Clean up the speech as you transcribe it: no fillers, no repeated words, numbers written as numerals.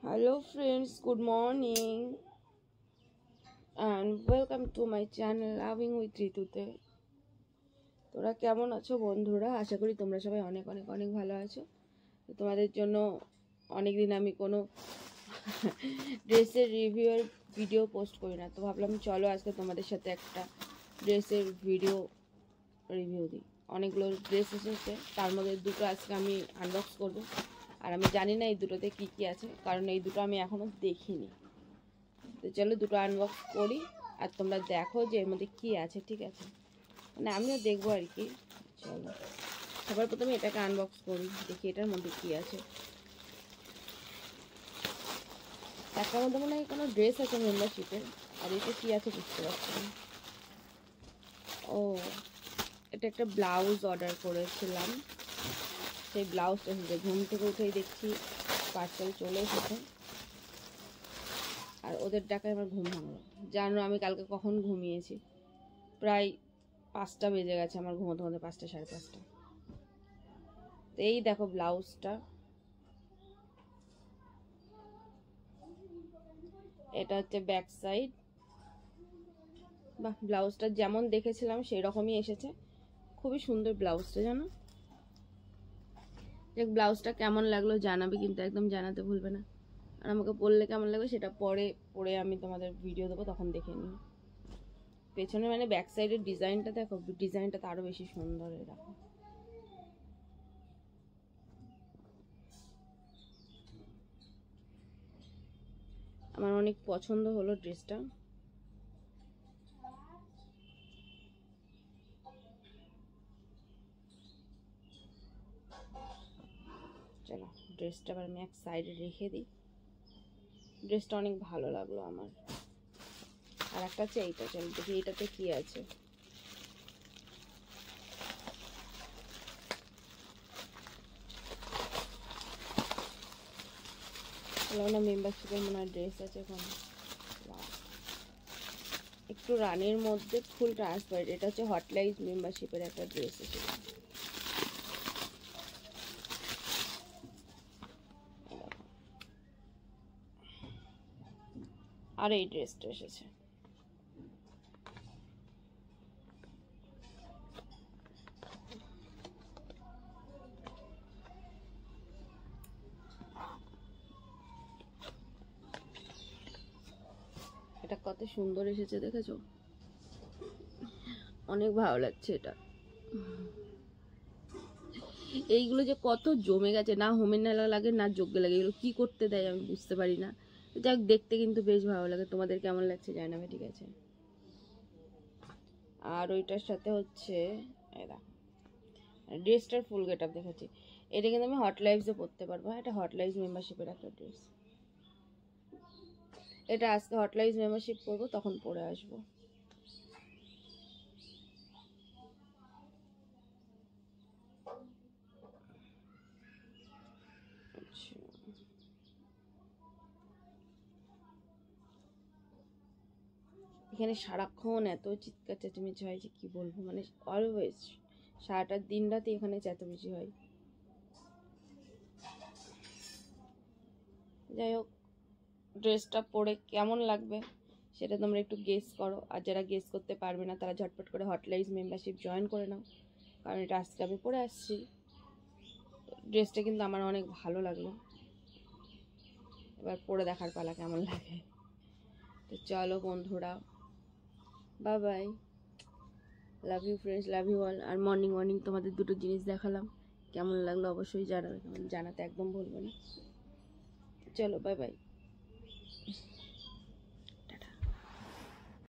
Hello friends, good morning and welcome to my channel Loving with ঋতুতে। তোরা কেমন আছো বন্ধুরা? আশা করি তোমরা সবাই অনেক অনেক অনেক ভালো আছো। তোমাদের জন্য অনেক দিন আমি কোনো ড্রেসের রিভিউর ভিডিও পোস্ট করি না, তো ভাবলাম চলো আজকে তোমাদের সাথে একটা ড্রেসের ভিডিও রিভিউ দিই। অনেকগুলো ড্রেস এসেছে, তার মধ্যে দুটো আজকে আমি আনবক্স করব। আর আমি জানি না এই দুটোতে কি কি আছে, কারণ এই দুটো আমি এখনো দেখিনি। তো চলো দুটো আনবক্স করি আর তোমরা দেখো যে এর মধ্যে কি আছে, ঠিক আছে? মানে আমিও দেখবো আর কি। চলো সবার প্রথমে এটাকে আনবক্স করি, দেখি এটার মধ্যে কি আছে। একটার মধ্যে মনে হয় কোনো ড্রেস আছে মেম্বারশিপের, আর এটা কি আছে বুঝতে পারছি না। ও, এটা একটা ব্লাউজ অর্ডার করেছিলাম, সেই ব্লাউজটা এসেছে। ঘুম থেকে উঠেই দেখছি পার্সেল চলে এসেছে, আর ওদের ডাকায় আমার ঘুম ভাঙলো। জানো আমি কালকে কখন ঘুমিয়েছি? প্রায় 5টা বেজে গেছে আমার ঘুমোতে ঘুমোতে, 5টা সাড়ে 5টা। তো এই দেখো ব্লাউজটা, এটা হচ্ছে ব্যাক সাইড। বাহ, ব্লাউজটা যেমন দেখেছিলাম সেই রকমই এসেছে। খুবই সুন্দর ব্লাউজটা, জানো। দেখ ব্লাউজটা কেমন লাগলো জানাবে কিন্তু, একদম জানাতে ভুলবে না। আর আমাকে বললে কেমন লাগবে সেটা পরে আমি তোমাদের ভিডিও দেবো, তখন দেখে নিও। পেছনে মানে ব্যাক সাইডের ডিজাইনটা দেখো, ডিজাইনটা তো আরো বেশি সুন্দর। দেখো আমার অনেক পছন্দ হলো ড্রেসটা। চলো ড্রেসটা আবার আমি এক সাইডে রেখে দিই। ড্রেসটা অনেক ভালো লাগলো আমার। আর একটা হচ্ছে এইটা, চলো দেখি এইটাতে কি আছে। না মেম্বারশিপের মনে হয় ড্রেস আছে এখন। একটু রানের মধ্যে ফুল ট্রান্সপারেন্ট, এটা হচ্ছে হটলাইজ মেম্বারশিপের একটা ড্রেস এসেছে। আর এই ড্রেসটা এসেছে। এটা কত সুন্দর এসেছে দেখেছো? অনেক ভালো লাগছে এটা। এইগুলো যে কত জমে গেছে, না হোমের নেলা লাগে না যোগ্য লাগে, এগুলো কি করতে দেয় আমি বুঝতে পারি না। যাক দেখতে কিন্তু বেশ ভালো লাগে। তোমাদের কেমন লাগছে জানাবে, ঠিক আছে? আর ওইটার সাথে হচ্ছে এরা ড্রেসটার ফুল গেট আপ দেখাচ্ছি। এটা কিন্তু আমি হট লাইভসে পরতে পারবো। এটা হট লাইভস মেম্বারশিপের একটা ড্রেস। এটা আজকে হট লাইভস মেম্বারশিপ করবো, তখন পরে আসবো। আচ্ছা, এখানে সারাক্ষণ এত চিৎকার চেঁচামেচি হয় যে কি বলবো, মানে অলওয়েজ সারাটা দিন রাতে এখানে চেঁচামেচি হয়। যাই হোক, ড্রেসটা পরে কেমন লাগবে সেটা তোমরা একটু গেস করো। আর যারা গেস করতে পারবে না তারা ঝটপট করে হটলাইজ মেম্বারশিপ জয়েন করে নাও, কারণ এটা আজকে আমি পরে আসছি। ড্রেসটা কিন্তু আমার অনেক ভালো লাগলো। এবার পরে দেখার পালা কেমন লাগে। তো চলো বন্ধুরা, bye bye, love you friends, love you all. আর মর্নিং মর্নিং তোমাদের দুটো জিনিস দেখালাম, কেমন লাগলো অবশ্যই জানাবে, জানাতে একদম ভুলবে না। চলো বাই বাই।